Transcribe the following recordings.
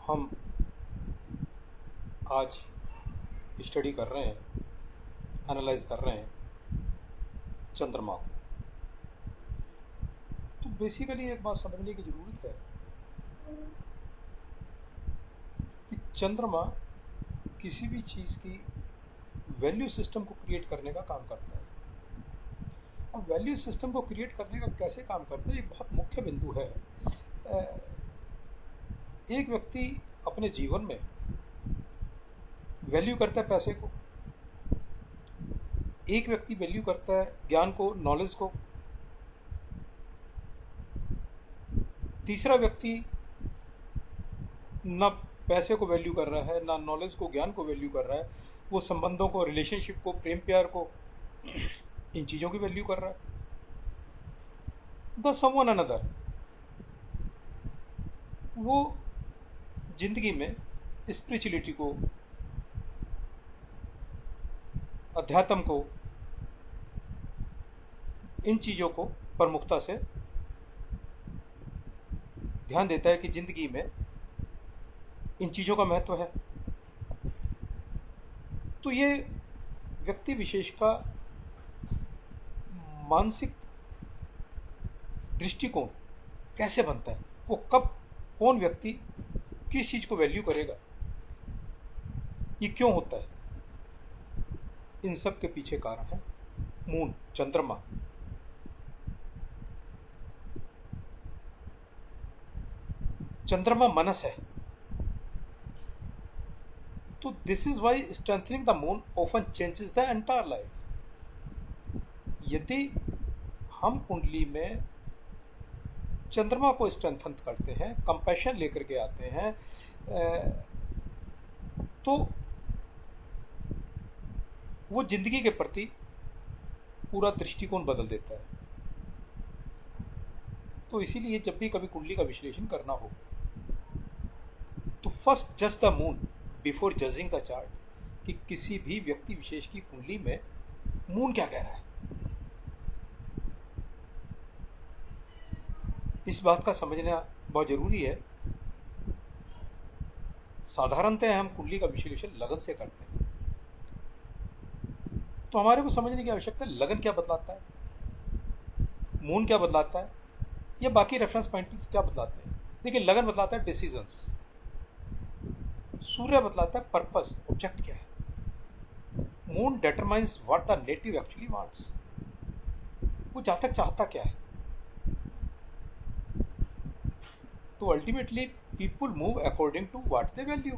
हम आज स्टडी कर रहे हैं, एनालाइज कर रहे हैं चंद्रमा को। तो बेसिकली एक बात समझने की ज़रूरत है कि चंद्रमा किसी भी चीज़ की वैल्यू सिस्टम को क्रिएट करने का काम करता है। अब वैल्यू सिस्टम को क्रिएट करने का कैसे काम करता है, एक बहुत मुख्य बिंदु है। एक व्यक्ति अपने जीवन में वैल्यू करता है पैसे को, एक व्यक्ति वैल्यू करता है ज्ञान को, नॉलेज को, तीसरा व्यक्ति ना पैसे को वैल्यू कर रहा है, ना नॉलेज को, ज्ञान को वैल्यू कर रहा है। वो संबंधों को, रिलेशनशिप को, प्रेम प्यार को, इन चीज़ों की वैल्यू कर रहा है। द समवन अनदर, वो जिंदगी में स्पिरिचुअलिटी को, अध्यात्म को, इन चीज़ों को प्रमुखता से ध्यान देता है कि जिंदगी में इन चीज़ों का महत्व है। तो ये व्यक्ति विशेष का मानसिक दृष्टिकोण कैसे बनता है, वो कब कौन व्यक्ति किस चीज़ को वैल्यू करेगा, ये क्यों होता है, इन सब के पीछे कारण है मून, चंद्रमा। चंद्रमा मनस है। तो this is why strengthening the moon often changes the entire life. यदि हम कुंडली में चंद्रमा को स्ट्रेंथन करते हैं, कंपैशन लेकर के आते हैं, तो वो जिंदगी के प्रति पूरा दृष्टिकोण बदल देता है। तो इसीलिए जब भी कभी कुंडली का विश्लेषण करना हो तो फर्स्ट जज the moon before judging the chart, कि किसी भी व्यक्ति विशेष की कुंडली में मून क्या कह रहा है। इस बात का समझना बहुत जरूरी है। साधारणतः हम कुंडली का विश्लेषण लगन से करते हैं, तो हमारे को समझने की आवश्यकता है लगन क्या बतलाता है, मून क्या बतलाता है, या बाकी रेफरेंस पॉइंट्स क्या बतलाते हैं। देखिए, लगन बतलाता है डिसीजंस, सूर्य बतलाता है पर्पस, ऑब्जेक्ट क्या है, moon determines what the native actually wants, वो जातक चाहता क्या है। तो ultimately people move according to what they value.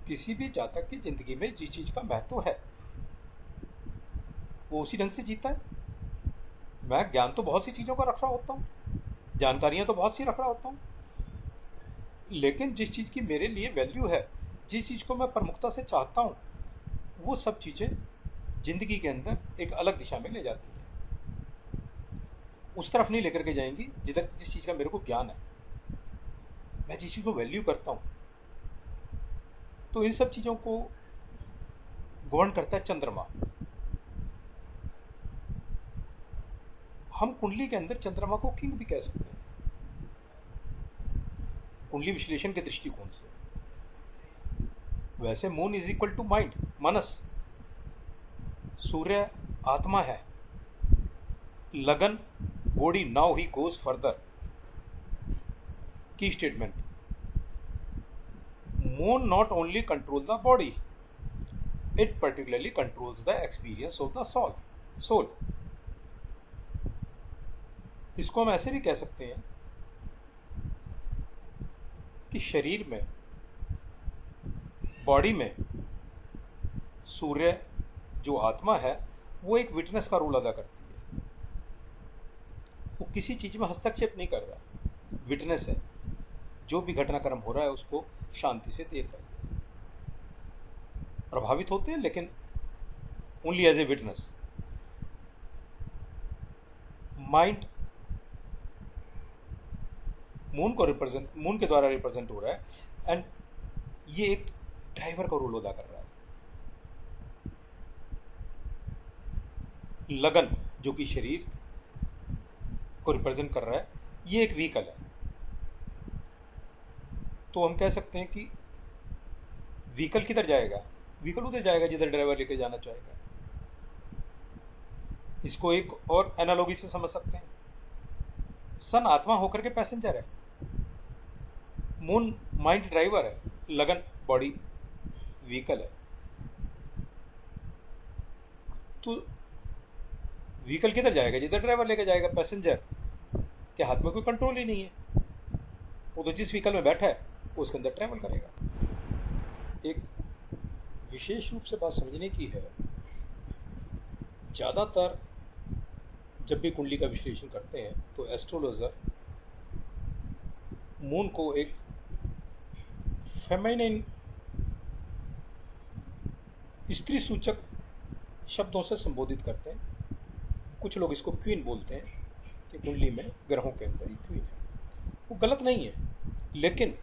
किसी भी जातक की जिंदगी में जिस चीज का महत्व है वो उसी ढंग से जीता है। मैं ज्ञान तो बहुत सी चीजों का रख रहा होता हूँ, जानकारियां तो बहुत सी रख रहा होता हूँ, लेकिन जिस चीज की मेरे लिए वैल्यू है, जिस चीज को मैं प्रमुखता से चाहता हूँ, वो सब चीजें जिंदगी के अंदर एक अलग दिशा में ले जाती हैं। उस तरफ नहीं लेकर के जाएंगी जिधर जिस चीज का मेरे को ज्ञान है, मैं जिस चीज को वैल्यू करता हूँ। तो इन सब चीजों को गवर्न करता है चंद्रमा। हम कुंडली के अंदर चंद्रमा को किंग भी कह सकते हैं कुंडली विश्लेषण के दृष्टिकोण से। वैसे moon is equal to mind, मनस, सूर्य आत्मा है, लगन body, now he goes further. Key statement, moon not only control the body, it particularly controls the experience of the soul. इसको हम ऐसे भी कह सकते हैं कि शरीर में, बॉडी में सूर्य जो आत्मा है वो एक विटनेस का रोल अदा करती है। वो किसी चीज में हस्तक्षेप नहीं कर रहा, विटनेस है, जो भी घटनाक्रम हो रहा है उसको शांति से देख रहा है। प्रभावित होते हैं लेकिन only as a witness. Mind moon के द्वारा रिप्रेजेंट हो रहा है, एंड ये एक ड्राइवर का रोल अदा कर रहा है। लगन जो कि शरीर को रिप्रेजेंट कर रहा है, ये एक व्हीकल है। तो हम कह सकते हैं कि व्हीकल किधर जाएगा, व्हीकल उधर जाएगा जिधर ड्राइवर लेके जाना चाहेगा। इसको एक और एनालॉजी से समझ सकते हैं, सन आत्मा होकर के पैसेंजर है, मून माइंड ड्राइवर है, लगन बॉडी व्हीकल है। तो व्हीकल किधर जाएगा, जिधर ड्राइवर लेके जाएगा। पैसेंजर के हाथ में कोई कंट्रोल ही नहीं है, वो तो जिस व्हीकल में बैठा है वो उसके अंदर ट्रैवल करेगा। एक विशेष रूप से बात समझने की है, ज़्यादातर जब भी कुंडली का विश्लेषण करते हैं तो एस्ट्रोलॉजर मून को एक फेमिनिन स्त्री सूचक शब्दों से संबोधित करते हैं। कुछ लोग इसको क्वीन बोलते हैं कि कुंडली में ग्रहों के अंदर ही क्वीन है। वो गलत नहीं है, लेकिन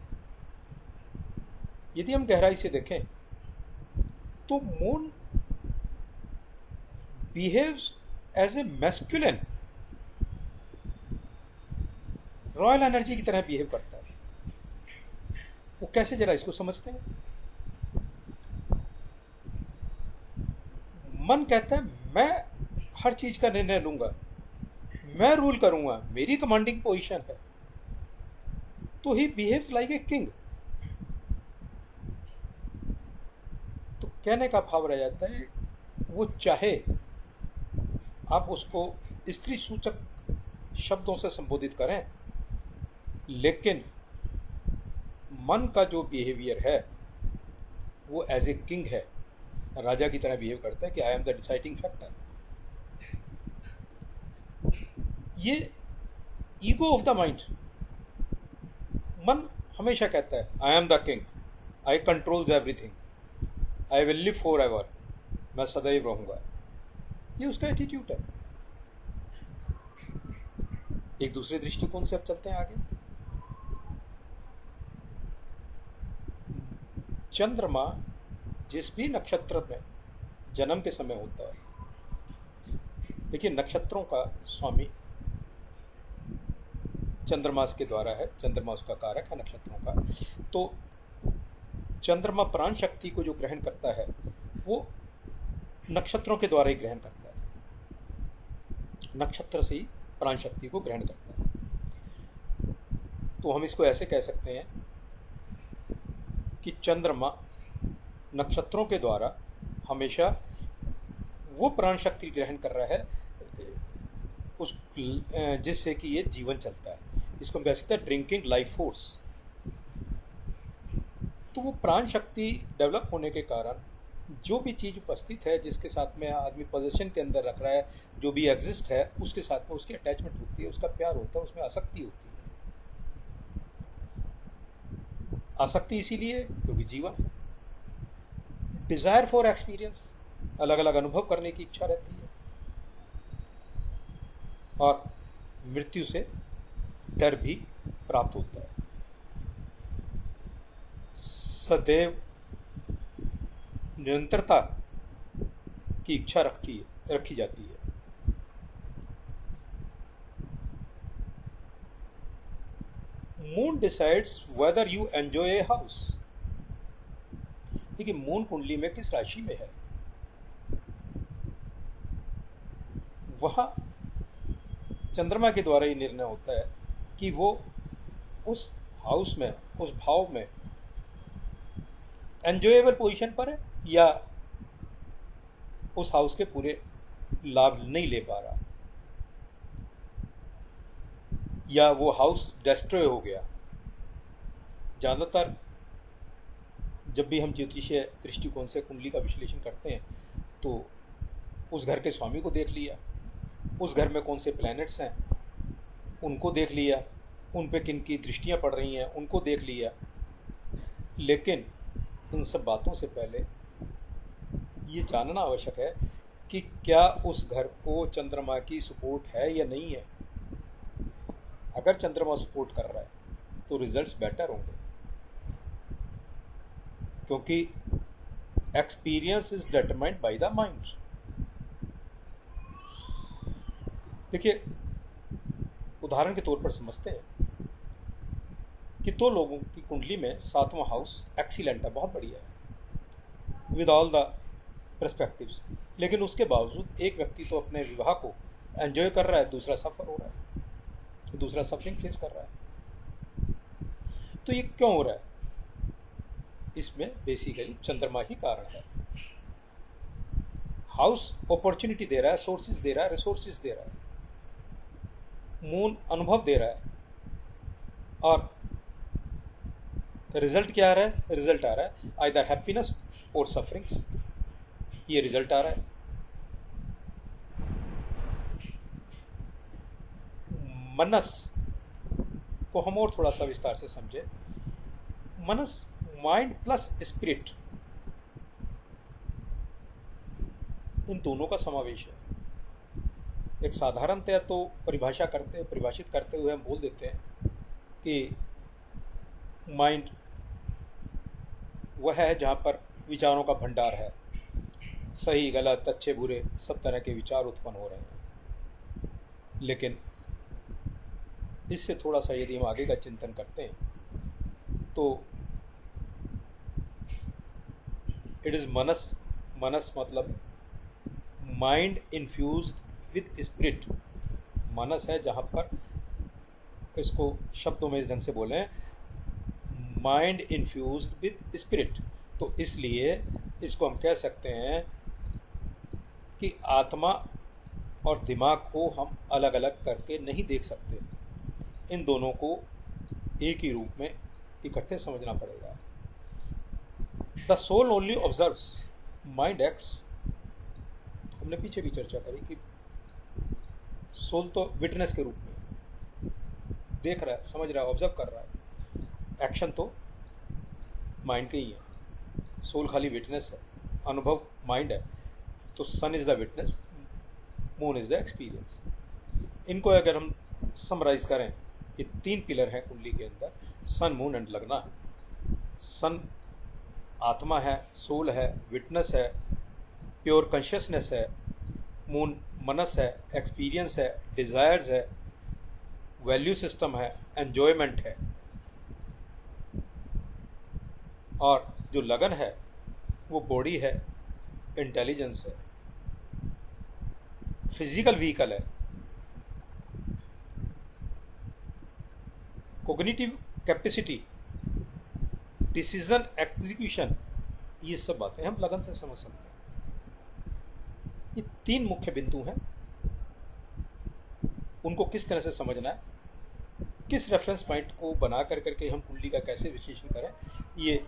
यदि हम गहराई से देखें तो moon behaves as a masculine, royal energy की तरह बिहेव करता है। वो कैसे, जरा इसको समझते हैं। मन कहता है मैं हर चीज का निर्णय लूंगा, मैं रूल करूंगा, मेरी कमांडिंग पोजीशन है, तो he behaves like a king. तो कहने का भाव रह जाता है, वो चाहे आप उसको स्त्री सूचक शब्दों से संबोधित करें, लेकिन मन का जो बिहेवियर है वो एज ए किंग है, राजा की तरह बिहेव करता है कि I am the deciding factor. ये ईगो ऑफ द माइंड। मन हमेशा कहता है I am the king, I controls everything, I will live for ever, मैं सदैव रहूंगा। ये उसका एटीट्यूड है। एक दूसरे दृष्टिकोण से अब चलते हैं आगे। चंद्रमा जिस भी नक्षत्र में जन्म के समय होता है, देखिए नक्षत्रों का स्वामी चंद्रमास के द्वारा है, चंद्रमा उसका कारक है नक्षत्रों का। तो चंद्रमा प्राण शक्ति को जो ग्रहण करता है वो नक्षत्रों के द्वारा ही ग्रहण करता है, नक्षत्र से ही प्राण शक्ति को ग्रहण करता है। तो हम इसको ऐसे कह सकते हैं कि चंद्रमा नक्षत्रों के द्वारा हमेशा वो प्राण शक्ति ग्रहण कर रहा है उस जिससे कि ये जीवन चलता है। इसको हम कह सकते हैं ड्रिंकिंग लाइफ फोर्स। तो वो प्राण शक्ति डेवलप होने के कारण जो भी चीज़ उपस्थित है, जिसके साथ में आदमी पोजीशन के अंदर रख रहा है, जो भी एग्जिस्ट है, उसके साथ में उसकी अटैचमेंट होती है, उसका प्यार होता है, उसमें आसक्ति होती है। आसक्ति इसीलिए क्योंकि जीवन है। डिजायर फॉर एक्सपीरियंस, अलग अलग अनुभव करने की इच्छा रहती है। और मृत्यु से डर भी प्राप्त होता है। सदैव निरंतरता की इच्छा रखी जाती है। Moon decides whether you enjoy a house. देखिए मून कुंडली में किस राशि में है, वहां चंद्रमा के द्वारा ही निर्णय होता है कि वो उस हाउस में, उस भाव में एंजॉयबल पोजीशन पर है या उस हाउस के पूरे लाभ नहीं ले पा रहा, या वो हाउस डिस्ट्रॉय हो गया। ज़्यादातर जब भी हम ज्योतिषीय दृष्टिकोण से कुंडली का विश्लेषण करते हैं तो उस घर के स्वामी को देख लिया, उस घर में कौन से प्लैनेट्स हैं उनको देख लिया, उन पे किन की दृष्टियाँ पड़ रही हैं उनको देख लिया। लेकिन इन सब बातों से पहले ये जानना आवश्यक है कि क्या उस घर को चंद्रमा की सपोर्ट है या नहीं है। अगर चंद्रमा सपोर्ट कर रहा है तो रिजल्ट्स बेटर होंगे, क्योंकि experience is determined by the mind. देखिए उदाहरण के तौर पर समझते हैं कि दो लोगों की कुंडली में सातवां हाउस एक्सीलेंट है, बहुत बढ़िया है विद ऑल द पर्सपेक्टिव्स, लेकिन उसके बावजूद एक व्यक्ति तो अपने विवाह को एंजॉय कर रहा है, दूसरा सफ़र हो रहा है, दूसरा सफरिंग फेस कर रहा है। तो ये क्यों हो रहा है? इसमें बेसिकली चंद्रमा ही कारण है। हाउस अपॉर्चुनिटी दे रहा है, सोर्सेज दे रहा है, रिसोर्सेज दे रहा है, मून अनुभव दे रहा है, और रिजल्ट क्या आ रहा है? रिजल्ट आ रहा है आइदर हैप्पीनेस और सफरिंग्स, ये रिजल्ट आ रहा है। मनस को हम और थोड़ा सा विस्तार से समझे। मनस माइंड प्लस स्पिरिट, इन दोनों का समावेश है। एक साधारणतया तो परिभाषित करते हुए हम बोल देते हैं कि माइंड वह है जहाँ पर विचारों का भंडार है, सही गलत अच्छे बुरे सब तरह के विचार उत्पन्न हो रहे हैं। लेकिन इससे थोड़ा सा यदि हम आगे का चिंतन करते हैं तो इट इज़ मनस, मनस मतलब माइंड इन्फ्यूज्ड विद स्पिरिट। मनस है जहाँ पर, इसको शब्दों में इस ढंग से बोलें, माइंड इन्फ्यूज्ड विद स्पिरिट। तो इसलिए इसको हम कह सकते हैं कि आत्मा और दिमाग को हम अलग अलग करके नहीं देख सकते, इन दोनों को एक ही रूप में इकट्ठे समझना पड़ेगा। The soul only observes, mind acts. हमने पीछे भी चर्चा करी कि सोल तो विटनेस के रूप में देख रहा है, समझ रहा है, ऑब्जर्व कर रहा है, एक्शन तो माइंड के ही है। सोल खाली विटनेस है, अनुभव माइंड है। तो sun is the witness, moon is the experience. इनको अगर हम समराइज करें, ये तीन पिलर हैं कुंडली के अंदर, सन मून एंड लग्ना। सन आत्मा है, सोल है, विटनेस है, प्योर कॉन्शियसनेस है। मून मनस है, एक्सपीरियंस है, डिज़ायर्स है, वैल्यू सिस्टम है, एन्जॉयमेंट है। और जो लगन है वो बॉडी है, इंटेलिजेंस है, फिजिकल व्हीकल है, कोग्निटिव कैपेसिटी, डिसीजन एग्जीक्यूशन, ये सब बातें हम लगन से समझ सकते हैं। ये तीन मुख्य बिंदु हैं, उनको किस तरह से समझना है, किस रेफरेंस पॉइंट को बना कर करके हम कुंडली का कैसे विश्लेषण करें, ये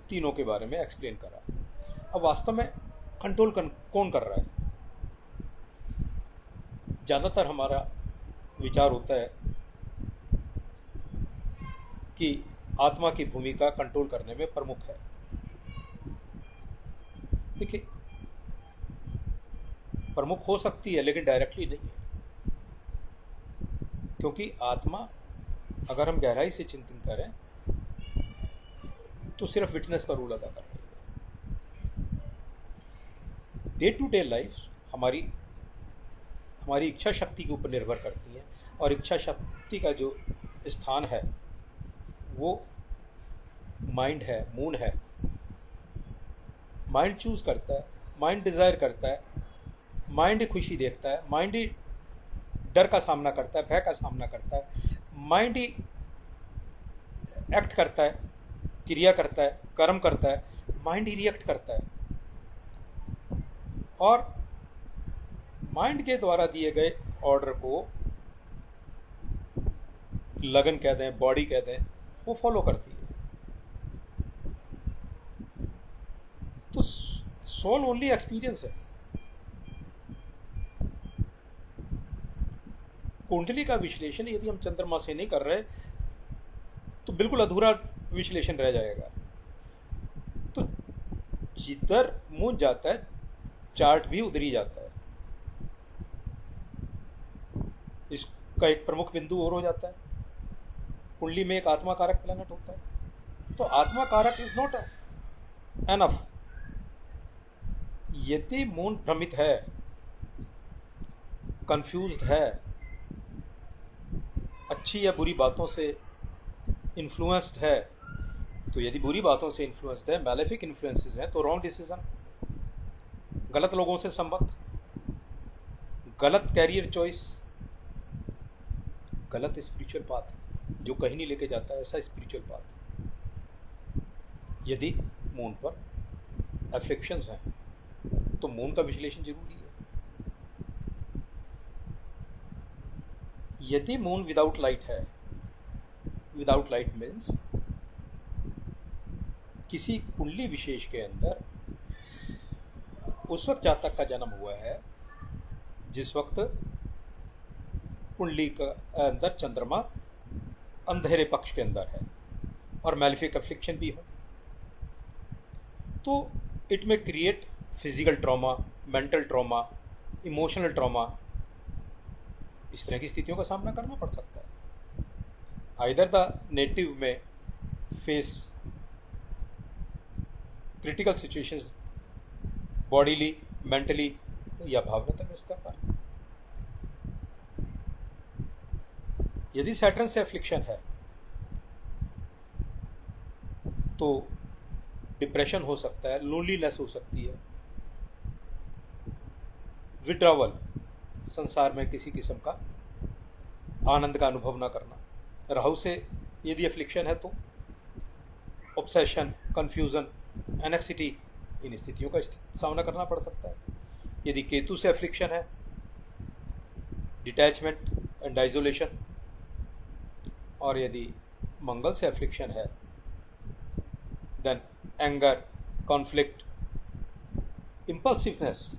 तीनों के बारे में एक्सप्लेन करा। अब वास्तव में कंट्रोल कौन कर रहा है? ज़्यादातर हमारा विचार होता है कि आत्मा की भूमिका कंट्रोल करने में प्रमुख है। देखिए, प्रमुख हो सकती है लेकिन डायरेक्टली नहीं है, क्योंकि आत्मा अगर हम गहराई से चिंतन करें तो सिर्फ विटनेस का रोल अदा कर रही है। डे टू डे लाइफ हमारी इच्छा शक्ति के ऊपर निर्भर करती है, और इच्छा शक्ति का जो स्थान है वो माइंड है, मून है। माइंड चूज करता है, माइंड डिज़ायर करता है, माइंड ही खुशी देखता है, माइंड ही डर का सामना करता है, भय का सामना करता है, माइंड ही एक्ट करता है, क्रिया करता है, कर्म करता है, माइंड ही रिएक्ट करता है। और माइंड के द्वारा दिए गए ऑर्डर को लगन कह दें, बॉडी कह दें, वो फॉलो करती है। तो सोल ओनली एक्सपीरियंस है। कुंडली का विश्लेषण यदि हम चंद्रमा से नहीं कर रहे तो बिल्कुल अधूरा विश्लेषण रह जाएगा। तो जिधर मून जाता है चार्ट भी उधर ही जाता है। इसका एक प्रमुख बिंदु और हो जाता है, कुंडली में एक आत्मा कारक प्लैनेट होता है। तो आत्मा कारक इज नॉट एनफ। यदि मून भ्रमित है, कंफ्यूज्ड है, अच्छी या बुरी बातों से इन्फ्लुएंस्ड है, तो यदि बुरी बातों से इन्फ्लुएंस्ड है, मैलेफिक इन्फ्लुएंसेस हैं, तो रॉन्ग डिसीजन, गलत लोगों से संबंध, गलत कैरियर चॉइस, गलत स्पिरिचुअल पाथ जो कहीं नहीं लेके जाता है, ऐसा स्पिरिचुअल पाथ। यदि मून पर एफ्लिक्शंस हैं तो मून का विश्लेषण जरूरी है। यदि मून विदाउट लाइट है, विदाउट लाइट मीन्स किसी कुंडली विशेष के अंदर उस वक्त जातक का जन्म हुआ है जिस वक्त कुंडली का अंदर चंद्रमा अंधेरे पक्ष के अंदर है और मैलिफिक अफ्लिक्शन भी हो, तो इट में create physical trauma, mental trauma, emotional trauma, इस तरह की स्थितियों का सामना करना पड़ सकता है। आइदर द नेटिव में face critical situations bodily, mentally या भावनात्मक स्तर पर। यदि सैटर्न से एफ्लिक्शन है तो डिप्रेशन हो सकता है, लोनलीनेस हो सकती है, विड्रॉवल, संसार में किसी किस्म का आनंद का अनुभव ना करना। राहु से यदि एफ्लिक्शन है तो ऑब्सेशन, कंफ्यूजन, एनेक्सिटी, इन स्थितियों का सामना करना पड़ सकता है। यदि केतु से एफ्लिक्शन है, डिटैचमेंट एंड आइसोलेशन, और यदि मंगल से एफ्लिक्शन है देन एंगर, कॉन्फ्लिक्ट, इम्पल्सिवनेस,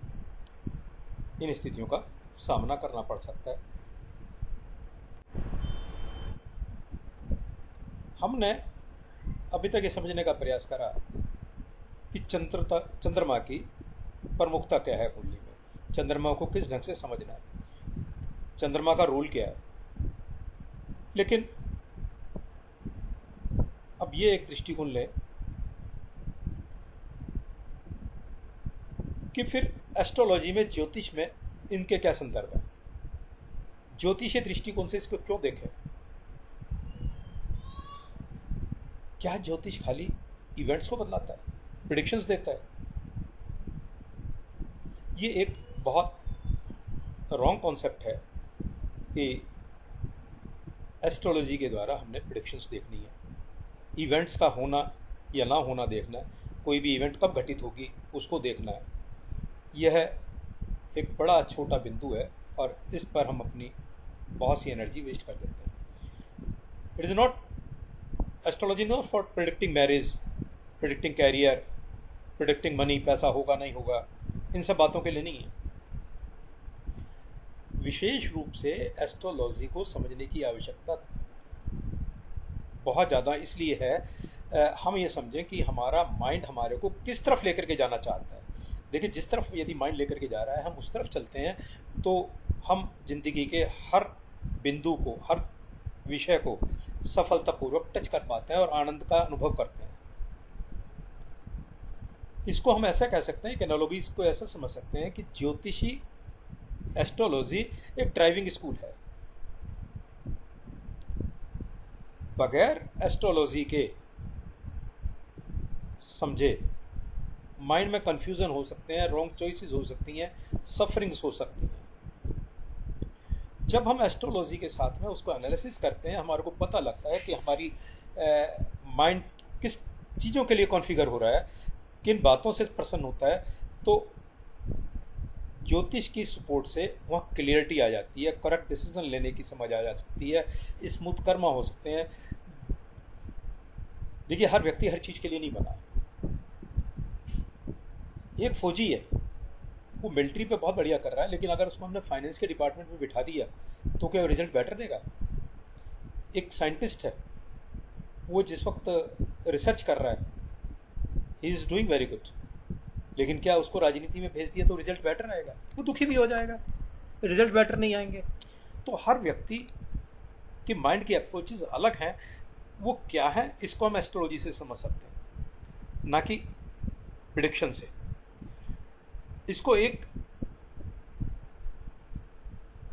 इन स्थितियों का सामना करना पड़ सकता है। हमने अभी तक ये समझने का प्रयास करा कि चंद्रमा की प्रमुखता क्या है कुंडली में, चंद्रमा को किस ढंग से समझना है, चंद्रमा का रोल क्या है। लेकिन अब ये एक दृष्टिकोण लें कि फिर एस्ट्रोलॉजी में, ज्योतिष में इनके क्या संदर्भ है, ज्योतिषीय दृष्टिकोण से इसको क्यों देखें। क्या ज्योतिष खाली इवेंट्स को बदलाता है, प्रेडिक्शंस देता है? ये एक बहुत रॉन्ग कॉन्सेप्ट है कि एस्ट्रोलॉजी के द्वारा हमने प्रेडिक्शंस देखनी है, इवेंट्स का होना या ना होना देखना है, कोई भी इवेंट कब घटित होगी उसको देखना है। यह एक बड़ा छोटा बिंदु है और इस पर हम अपनी बहुत सी एनर्जी वेस्ट कर देते हैं। It is not astrology not for predicting marriage, predicting career, predicting money, पैसा होगा नहीं होगा, इन सब बातों के लिए नहीं है। विशेष रूप से एस्ट्रोलॉजी को समझने की आवश्यकता बहुत ज़्यादा इसलिए है, हम ये समझें कि हमारा माइंड हमारे को किस तरफ लेकर के जाना चाहता है। देखिए, जिस तरफ यदि माइंड लेकर के जा रहा है, हम उस तरफ चलते हैं तो हम जिंदगी के हर बिंदु को, हर विषय को सफलतापूर्वक टच कर पाते हैं और आनंद का अनुभव करते हैं। इसको हम ऐसा कह सकते हैं कि एनालॉजी, इसको ऐसा समझ सकते हैं कि ज्योतिषी एस्ट्रोलॉजी एक ड्राइविंग स्कूल है। बगैर एस्ट्रोलॉजी के समझे माइंड में कंफ्यूजन हो सकते हैं, रॉन्ग चॉइसेस हो सकती हैं, सफरिंग्स हो सकती हैं। जब हम एस्ट्रोलॉजी के साथ में उसको एनालिसिस करते हैं, हमारे को पता लगता है कि हमारी माइंड किस चीज़ों के लिए कॉन्फ़िगर हो रहा है, किन बातों से प्रसन्न होता है। तो ज्योतिष की सपोर्ट से वहाँ क्लियरिटी आ जाती है, करेक्ट डिसीजन लेने की समझ आ जा सकती है, स्मूथ कर्म हो सकते हैं। देखिए, हर व्यक्ति हर चीज़ के लिए नहीं बना। एक फौजी है, वो मिलिट्री पे बहुत बढ़िया कर रहा है, लेकिन अगर उसको हमने फाइनेंस के डिपार्टमेंट में बिठा दिया तो क्या रिजल्ट बेटर देगा? एक साइंटिस्ट है, वो जिस वक्त रिसर्च कर रहा है, he is doing very good, लेकिन क्या उसको राजनीति में भेज दिया तो रिजल्ट बेटर आएगा? वो दुखी भी हो जाएगा, रिजल्ट बेटर नहीं आएंगे। तो हर व्यक्ति की माइंड की अप्रोचेज अलग हैं। वो क्या है, इसको हम एस्ट्रोलॉजी से समझ सकते हैं, ना कि प्रेडिक्शन से। इसको एक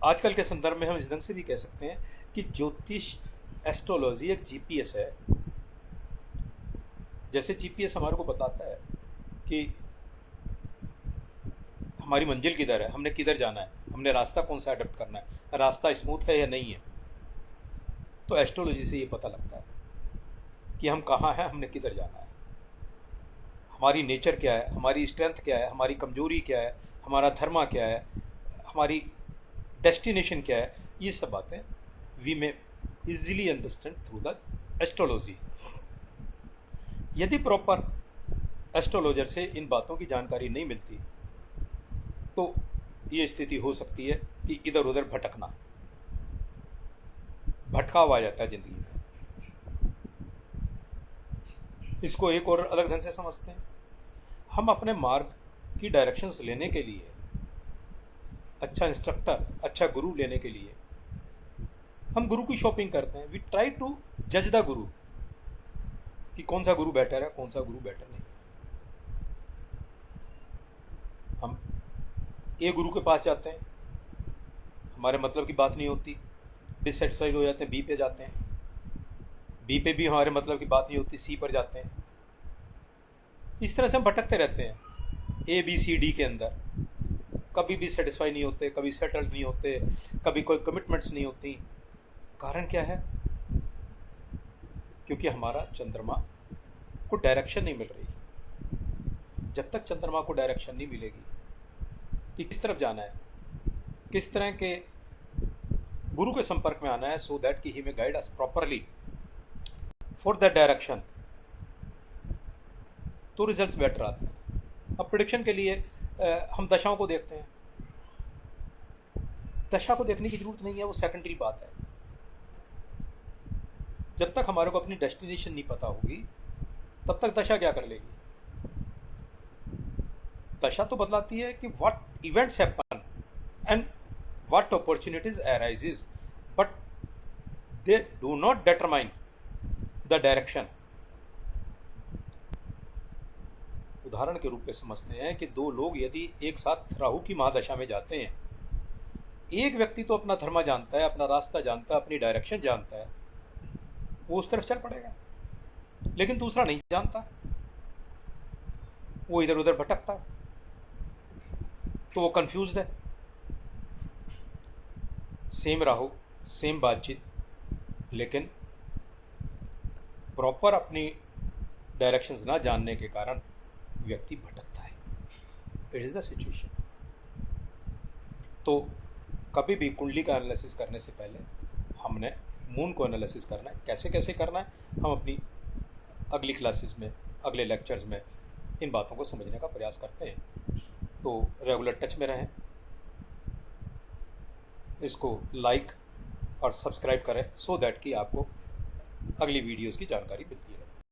आजकल के संदर्भ में हम इस ढंग से भी कह सकते हैं कि ज्योतिष एस्ट्रोलॉजी एक जीपीएस है। जैसे जीपीएस हमारे को बताता है कि हमारी मंजिल किधर है, हमने किधर जाना है, हमने रास्ता कौन सा अडॉप्ट करना है, रास्ता स्मूथ है या नहीं है, तो एस्ट्रोलॉजी से ये पता लगता है कि हम कहाँ हैं, हमने किधर जाना है, हमारी नेचर क्या है, हमारी स्ट्रेंथ क्या है, हमारी कमजोरी क्या है, हमारा धर्म क्या है, हमारी डेस्टिनेशन क्या है। ये सब बातें we may easily understand through the astrology. यदि प्रॉपर एस्ट्रोलॉजर से इन बातों की जानकारी नहीं मिलती तो ये स्थिति हो सकती है कि इधर उधर भटकाव आ जाता है ज़िंदगी में। इसको एक और अलग ढंग से समझते हैं। हम अपने मार्ग की डायरेक्शंस लेने के लिए, अच्छा इंस्ट्रक्टर, अच्छा गुरु लेने के लिए हम गुरु की शॉपिंग करते हैं। वी ट्राई टू जज द गुरु कि कौन सा गुरु बेटर है, कौन सा गुरु बेटर नहीं। हम ए गुरु के पास जाते हैं, हमारे मतलब की बात नहीं होती, डिससेटिस्फाइड हो जाते हैं, बी पे जाते हैं, बी पे भी हमारे मतलब की बात नहीं होती, सी पर जाते हैं। इस तरह से हम भटकते रहते हैं ए बी सी डी के अंदर, कभी भी सेटिस्फाई नहीं होते, कभी सेटल्ड नहीं होते, कभी कोई कमिटमेंट्स नहीं होती। कारण क्या है? क्योंकि हमारा चंद्रमा को डायरेक्शन नहीं मिल रही। जब तक चंद्रमा को डायरेक्शन नहीं मिलेगी कि किस तरफ जाना है, किस तरह के गुरु के संपर्क में आना है, सो दैट कि he may guide us properly for that direction, तो रिजल्ट्स बेटर आते हैं। अब प्रेडिक्शन के लिए हम दशाओं को देखते हैं। दशा को देखने की जरूरत नहीं है, वो सेकेंडरी बात है। जब तक हमारे को अपनी डेस्टिनेशन नहीं पता होगी तब तक दशा क्या कर लेगी? दशा तो बतलाती है कि what events happen and what opportunities arises, but they do not determine the direction. उदाहरण के रूप में समझते हैं कि दो लोग यदि एक साथ राहु की महादशा में जाते हैं, एक व्यक्ति तो अपना धर्म जानता है, अपना रास्ता जानता है, अपनी डायरेक्शन जानता है, वो उस तरफ चल पड़ेगा, लेकिन दूसरा नहीं जानता, वो इधर उधर भटकता, तो वो कंफ्यूज्ड है। सेम राहु, सेम बातचीत, लेकिन प्रॉपर अपनी डायरेक्शंस ना जानने के कारण व्यक्ति भटकता है। It is the situation. तो कभी भी कुंडली का एनालिसिस करने से पहले हमने मून को एनालिसिस करना है। कैसे कैसे करना है, हम अपनी अगली क्लासेस में, अगले लेक्चर्स में इन बातों को समझने का प्रयास करते हैं। तो रेगुलर टच में रहें, इसको लाइक और सब्सक्राइब करें, सो दैट कि आपको अगली वीडियोस की जानकारी मिलती है।